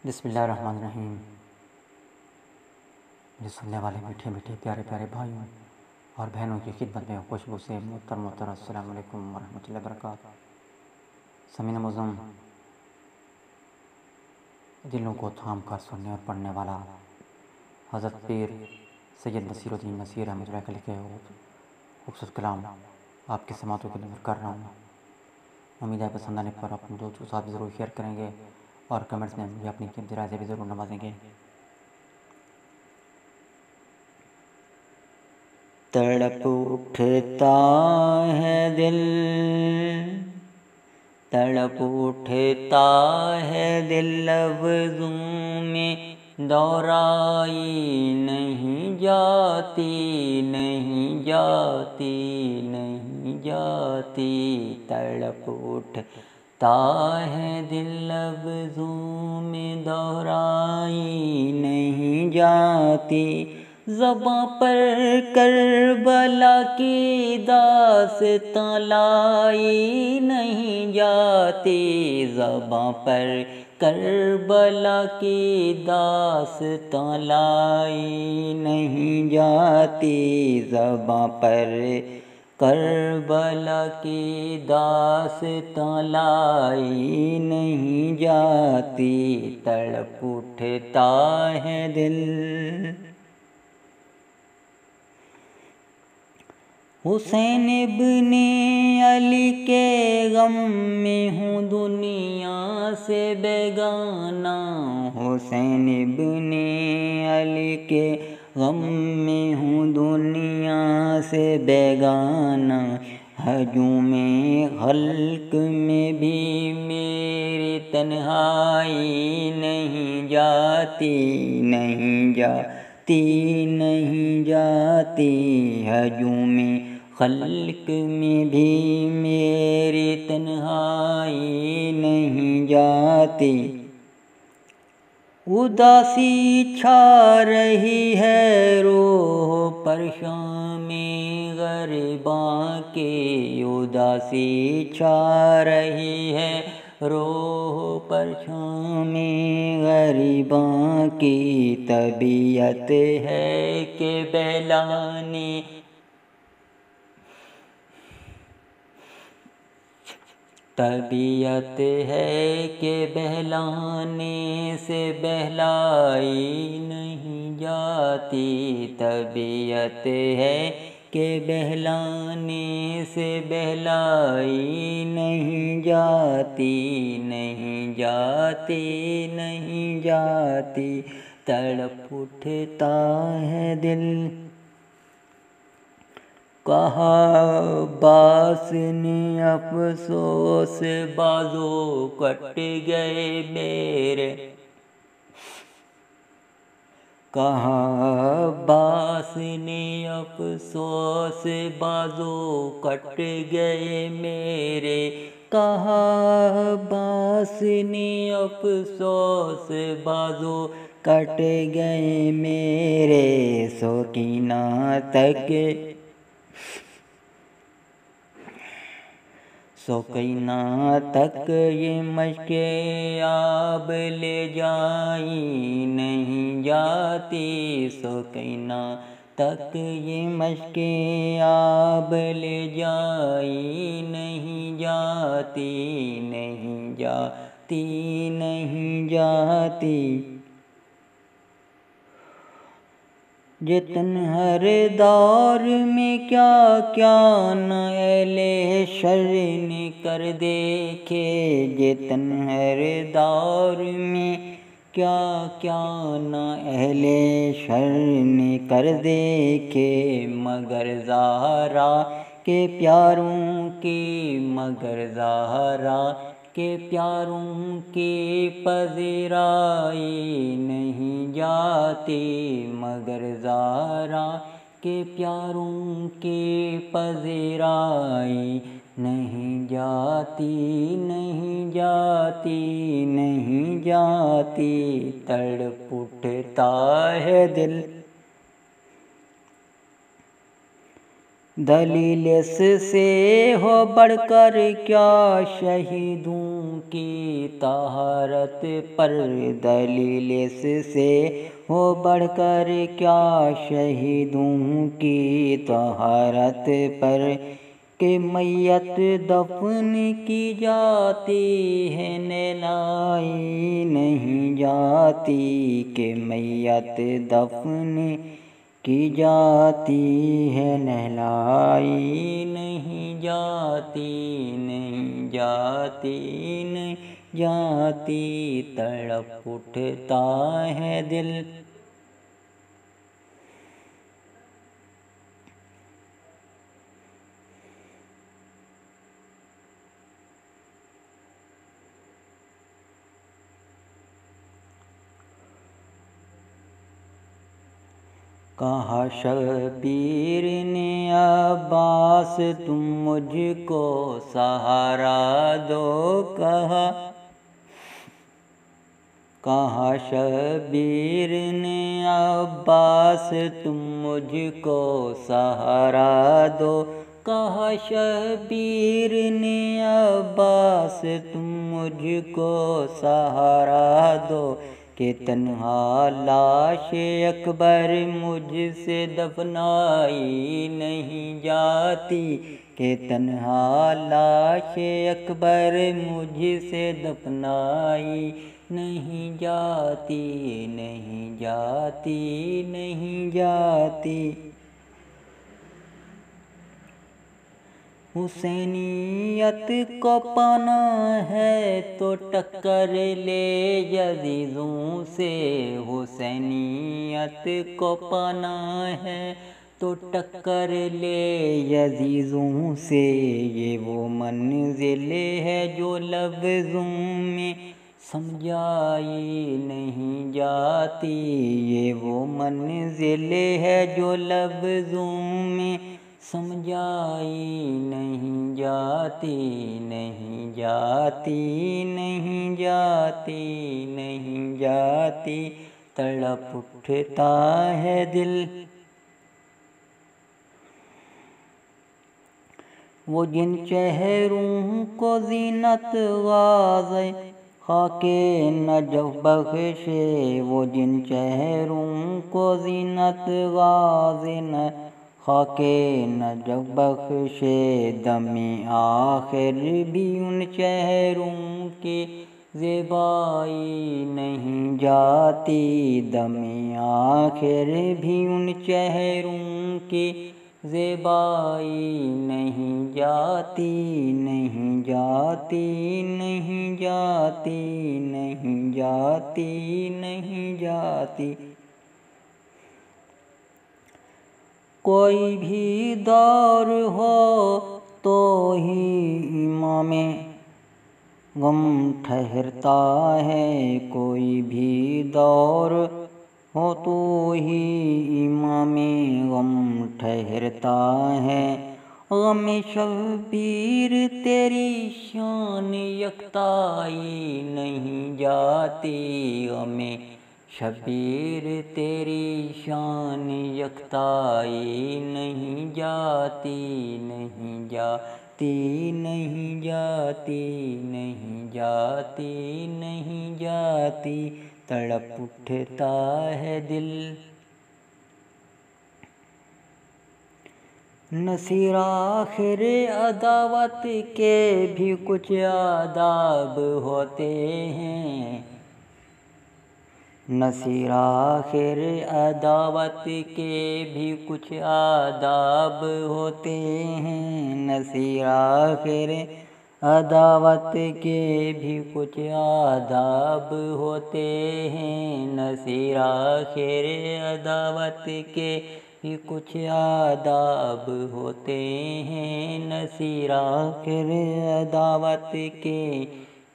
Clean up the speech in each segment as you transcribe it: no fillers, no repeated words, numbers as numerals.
بسم اللہ الرحمن الرحیم۔ جو سننے والے میٹھے میٹھے پیارے پیارے بھائیوں اور بہنوں کی خدمت میں خوشبو سے محترم السلام علیکم ورحمۃ اللہ وبرکاتہ۔ سامعین معظم، دلوں کو تھام کر سننے اور پڑھنے والا حضرت پیر سید نصیر الدین نصیر احمد اللہ کے لکھے خوبصورت کلام آپ کے سماعتوں کے نظر کر رہا ہوں۔ امید ہے پسند آنے پر اپنے دوستوں کے ساتھ بھی ضرور شیئر کریں گے اور کمنٹس میں مجھے اپنی قیمتی رائے سے بھی ضرور نوازیں گے۔ تڑپ اٹھتا ہے دل، تڑپ اٹھتا ہے دل، لفظوں میں دوہرائی نہیں جاتی، نہیں جاتی، نہیں جاتی۔ تڑپ اٹھتا ہے دل، لفظوں میں دوہرائی نہیں جاتی۔ زباں پر کربلا کی داستاں لائی نہیں جاتی، زباں پر کربلا کی داستاں لائی نہیں جاتی، زباں پر کربلا کی داستاں لائی نہیں جاتی۔ تڑپ اٹھتا ہے دل۔ حسین ابن علی کے غم میں ہوں دنیا سے بیگانہ، حسین ابن علی کے غم میں ہوں دنیا سے بیگانہ۔ ہجوم خلق میں بھی میری تنہائی نہیں جاتی، نہیں جاتی، نہیں جاتی۔ ہجوم خلق میں بھی میری تنہائی نہیں جاتی۔ اداسی چھا رہی ہے روح پرشاں میں غریباں کی، اداسی چھا رہی ہے روح پرشاں میں غریباں کی۔ طبیعت ہے کہ بہلانے، طبیعت ہے کہ بہلانے سے بہلائی نہیں جاتی، طبیعت ہے کہ بہلانے سے بہلائی نہیں جاتی، نہیں جاتی، نہیں جاتی۔ تڑپ اٹھتا ہے دل۔ کہا عباس نے افسوس بازو کٹ گئے میرے، کہا عباس نے افسوس بازو کٹ گئے میرے، کہا عباس نے افسوس بازو کٹ گئے میرے۔ سکینہ تک، سکینہ تک یہ مشق آب لے جائی نہیں جاتی، سکینہ تک یہ مشق آب لے جائی نہیں جاتی، نہیں جاتی، نہیں جاتی۔ جتن ہر دور میں کیا کیا نہ اہل شر نے کر دیکھے، جتن ہر دور میں کیا کیا نہ اہل شر نے کر دیکھے، مگر زہرا کے پیاروں کی، مگر زہرا کے پیاروں کی پذیرائی نہیں جاتی، مگر زہرا کے پیاروں کی پذیرائی نہیں جاتی، نہیں جاتی، نہیں جاتی۔ تڑپ اٹھتا ہے دل۔ دلیل اس سے ہو بڑھ کر کیا شہیدوں کی طہارت پر دلیل اس سے ہو بڑھ کر کیا شہیدوں کی طہارت پر کہ میت دفن کی جاتی ہے نہلائی نہیں جاتی کہ میت دفن کی جاتی ہے نہلائی نہیں جاتی نہیں جاتی نہیں جاتی تڑپ اٹھتا ہے دل کہا شبیر نے عباس تم مجھ کو سہارا دو کہا شبیر نے عباس تم مجھ کو سہارا دو کہا شبیر نے عباس تم مجھ کو سہارا دو کہ تنہا لاش اکبر مجھ سے دفنائی نہیں جاتی کہ تنہا لاش اکبر مجھ سے دفنائی نہیں جاتی نہیں جاتی نہیں جاتی حسینیت کو پانا ہے تو ٹکر لے عزیزوں سے حسینیت کو پانا ہے تو ٹکر لے عزیزوں سے یہ وہ منزل ہے جو لفظوں میں سمجھائی نہیں جاتی یہ وہ منزل ہے جو لفظوں میں سمجھائی نہیں جاتی نہیں جاتی نہیں جاتی نہیں جاتی تڑپ اٹھتا ہے دل وہ جن چہروں کو زینت غاز خاک نجف بخشے وہ جن چہروں کو زینت غاز خاک نجف بخشے دم آخر بھی ان چہروں کی زیبائی نہیں جاتی دم آخر بھی ان چہروں کی زیبائی نہیں جاتی نہیں جاتی نہیں جاتی نہیں جاتی نہیں جاتی کوئی بھی دور ہو تو ہی امام غم ٹھہرتا ہے کوئی بھی دور ہو تو ہی امام غم ٹھہرتا ہے غم شبیر تیری شان یکتائی نہیں جاتی غم شبیر تیری شان یکتائی نہیں جاتی نہیں جاتی نہیں جاتی نہیں جاتی نہیں جاتی تڑپ اٹھتا ہے دل نصیر آخر عداوت کے بھی کچھ آداب ہوتے ہیں نصیر آخر عداوت کے بھی کچھ آداب ہوتے ہیں نصیر آخر عداوت کے بھی کچھ آداب ہوتے ہیں نصیر آخر عداوت کے بھی کچھ آداب ہوتے ہیں نصیر آخر عداوت کے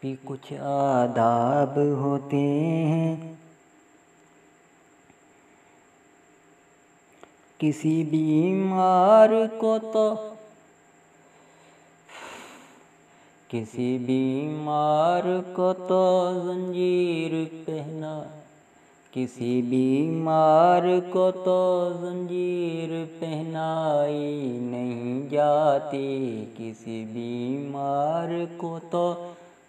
بھی کچھ آداب ہوتے ہیں کسی بیمار کو تو کسی بیمار کو تو زنجیر پہنا کسی بیمار کو تو زنجیر پہنائی نہیں جاتی کسی بیمار کو تو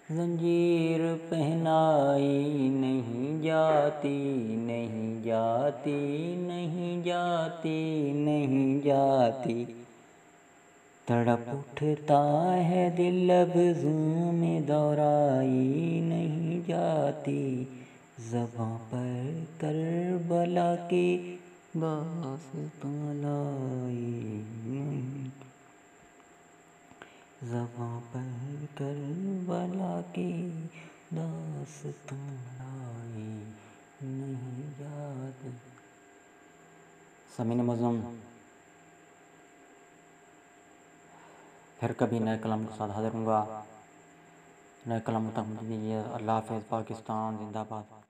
زنجیر پہنائی نہیں جاتی، نہیں جاتی، نہیں جاتی، نہیں جاتی، تڑپ اٹھتا ہے دل لفظوں میں دہرائی نہیں جاتی، زباں پر کربلا کی داستاں لائی نہیں، زباں پر کربلا کی داستاں لائی نہیں جاتی۔ سامعین معظم، پھر کبھی نئے کلام کے ساتھ حاضر ہوں گا۔ نئے کلام تک مجھے دیجیے۔ اللہ حافظ۔ پاکستان زندہ باد۔